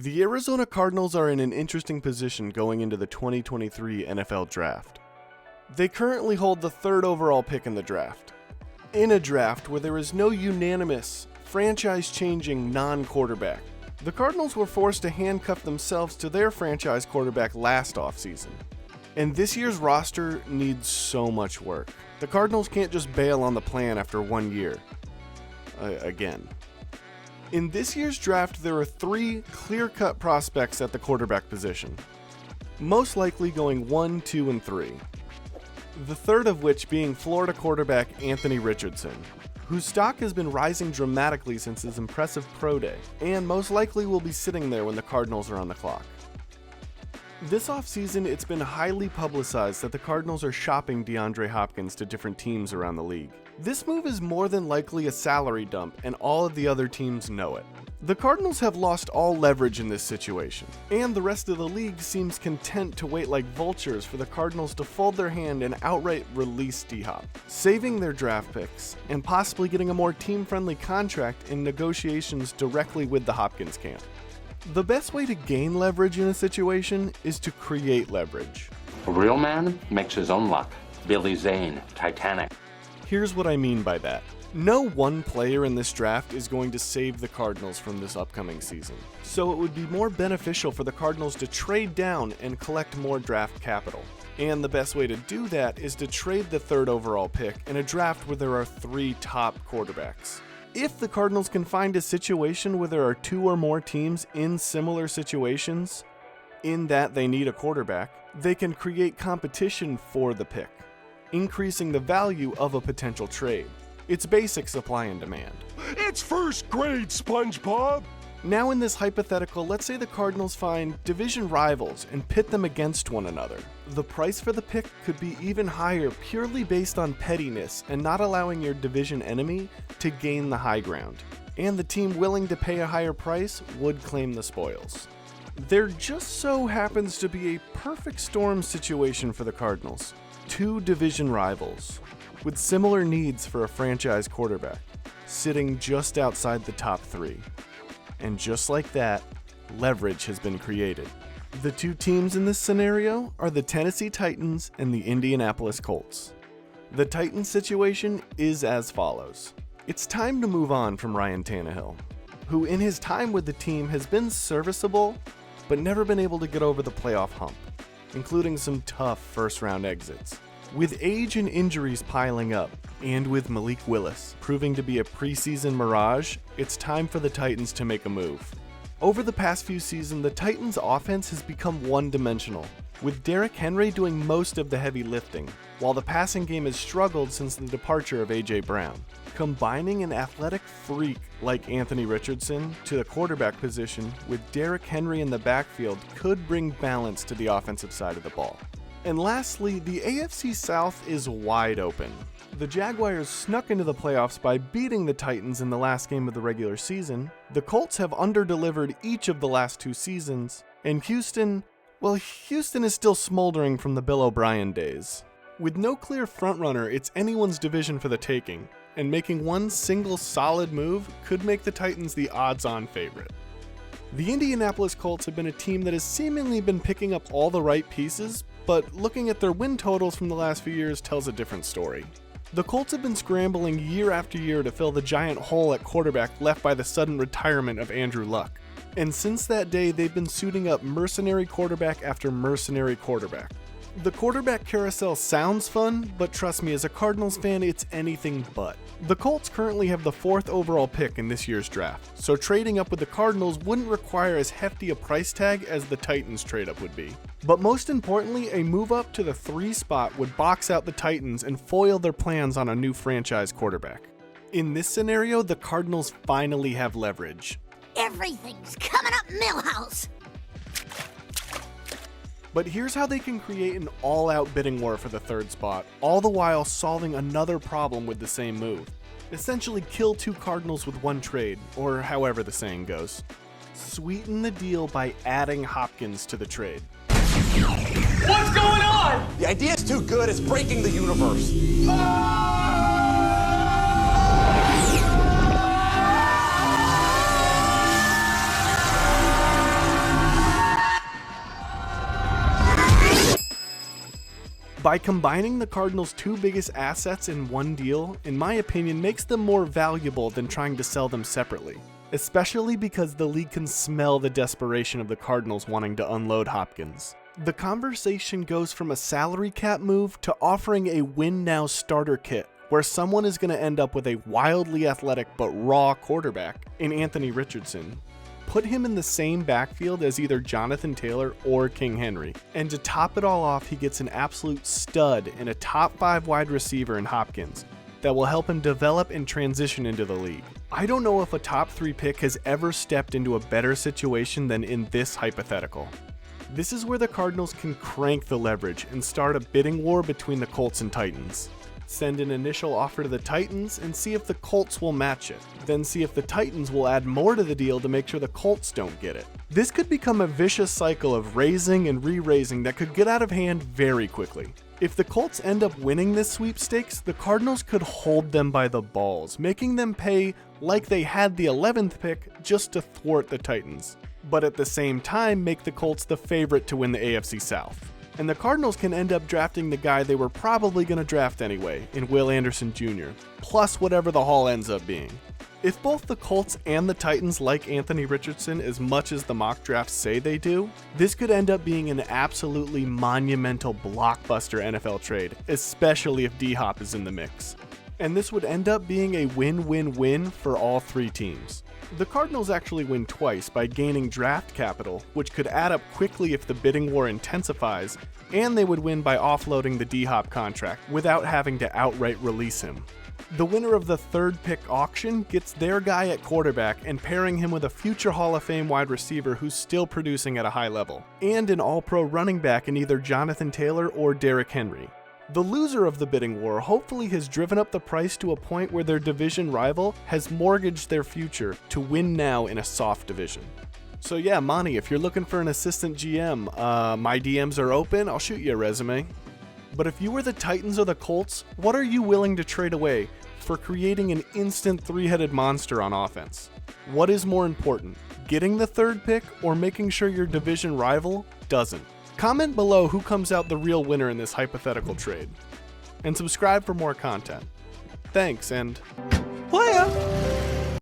The Arizona Cardinals are in an interesting position going into the 2023 NFL Draft. They currently hold the 3rd overall pick in the draft. In a draft where there is no unanimous, franchise-changing non-quarterback, the Cardinals were forced to handcuff themselves to their franchise quarterback last offseason. And this year's roster needs so much work. The Cardinals can't just bail on the plan after 1 year. Again. In this year's draft, there are 3 clear-cut prospects at the quarterback position, most likely going 1, 2, and 3. The third of which being Florida quarterback Anthony Richardson, whose stock has been rising dramatically since his impressive pro day, and most likely will be sitting there when the Cardinals are on the clock. This offseason, it's been highly publicized that the Cardinals are shopping Deandre Hopkins to different teams around the league. This move is more than likely a salary dump, and all of the other teams know it. The Cardinals have lost all leverage in this situation, and the rest of the league seems content to wait like vultures for the Cardinals to fold their hand and outright release D-Hop, saving their draft picks, and possibly getting a more team-friendly contract in negotiations directly with the Hopkins camp. The best way to gain leverage in a situation is to create leverage. A real man makes his own luck. Billy Zane, Titanic. Here's what I mean by that. No one player in this draft is going to save the Cardinals from this upcoming season, so it would be more beneficial for the Cardinals to trade down and collect more draft capital. And the best way to do that is to trade the 3rd overall pick in a draft where there are 3 top quarterbacks. If the Cardinals can find a situation where there are 2 or more teams in similar situations, in that they need a quarterback, they can create competition for the pick, increasing the value of a potential trade. It's basic supply and demand. It's first grade, SpongeBob! Now in this hypothetical, let's say the Cardinals find division rivals and pit them against one another. The price for the pick could be even higher purely based on pettiness and not allowing your division enemy to gain the high ground. And the team willing to pay a higher price would claim the spoils. There just so happens to be a perfect storm situation for the Cardinals. 2 division rivals with similar needs for a franchise quarterback, sitting just outside the top 3. And just like that, leverage has been created. The 2 teams in this scenario are the Tennessee Titans and the Indianapolis Colts. The Titans situation is as follows. It's time to move on from Ryan Tannehill, who in his time with the team has been serviceable, but never been able to get over the playoff hump, including some tough first-round exits. With age and injuries piling up, and with Malik Willis proving to be a preseason mirage, it's time for the Titans to make a move. Over the past few seasons, the Titans' offense has become one-dimensional, with Derrick Henry doing most of the heavy lifting, while the passing game has struggled since the departure of A.J. Brown. Combining an athletic freak like Anthony Richardson to the quarterback position with Derrick Henry in the backfield could bring balance to the offensive side of the ball. And lastly, the AFC South is wide open. The Jaguars snuck into the playoffs by beating the Titans in the last game of the regular season. The Colts have underdelivered each of the last 2 seasons. And Houston is still smoldering from the Bill O'Brien days. With no clear frontrunner, it's anyone's division for the taking, and making one single solid move could make the Titans the odds-on favorite. The Indianapolis Colts have been a team that has seemingly been picking up all the right pieces, but looking at their win totals from the last few years tells a different story. The Colts have been scrambling year after year to fill the giant hole at quarterback left by the sudden retirement of Andrew Luck. And since that day, they've been suiting up mercenary quarterback after mercenary quarterback. The quarterback carousel sounds fun, but trust me, as a Cardinals fan, it's anything but. The Colts currently have the 4th overall pick in this year's draft, so trading up with the Cardinals wouldn't require as hefty a price tag as the Titans trade-up would be. But most importantly, a move up to the 3 spot would box out the Titans and foil their plans on a new franchise quarterback. In this scenario, the Cardinals finally have leverage. Everything's coming up Millhouse! But here's how they can create an all-out bidding war for the 3rd spot, all the while solving another problem with the same move. Essentially kill 2 Cardinals with 1 trade, or however the saying goes. Sweeten the deal by adding Hopkins to the trade. What's going on? The idea is too good, it's breaking the universe. By combining the Cardinals' two biggest assets in one deal, in my opinion, makes them more valuable than trying to sell them separately. Especially because the league can smell the desperation of the Cardinals wanting to unload Hopkins. The conversation goes from a salary cap move to offering a win-now starter kit, where someone is going to end up with a wildly athletic but raw quarterback in Anthony Richardson. Put him in the same backfield as either Jonathan Taylor or King Henry, and to top it all off, he gets an absolute stud in a top 5 wide receiver in Hopkins that will help him develop and transition into the league. I don't know if a top 3 pick has ever stepped into a better situation than in this hypothetical. This is where the Cardinals can crank the leverage and start a bidding war between the Colts and Titans. Send an initial offer to the Titans and see if the Colts will match it. Then see if the Titans will add more to the deal to make sure the Colts don't get it. This could become a vicious cycle of raising and re-raising that could get out of hand very quickly. If the Colts end up winning this sweepstakes, the Cardinals could hold them by the balls, making them pay like they had the 11th pick just to thwart the Titans, but at the same time make the Colts the favorite to win the AFC South. And the Cardinals can end up drafting the guy they were probably going to draft anyway, in Will Anderson Jr., plus whatever the haul ends up being. If both the Colts and the Titans like Anthony Richardson as much as the mock drafts say they do, this could end up being an absolutely monumental blockbuster NFL trade, especially if D-Hop is in the mix. And this would end up being a win-win-win for all 3 teams. The Cardinals actually win twice by gaining draft capital, which could add up quickly if the bidding war intensifies, and they would win by offloading the D-Hop contract without having to outright release him. The winner of the 3rd pick auction gets their guy at quarterback and pairing him with a future Hall of Fame wide receiver who's still producing at a high level, and an all-pro running back in either Jonathan Taylor or Derrick Henry. The loser of the bidding war hopefully has driven up the price to a point where their division rival has mortgaged their future to win now in a soft division. So yeah, Monty, if you're looking for an assistant GM, my DMs are open, I'll shoot you a resume. But if you were the Titans or the Colts, what are you willing to trade away for creating an instant 3-headed monster on offense? What is more important, getting the 3rd pick or making sure your division rival doesn't? Comment below who comes out the real winner in this hypothetical trade. And subscribe for more content. Thanks, and playa!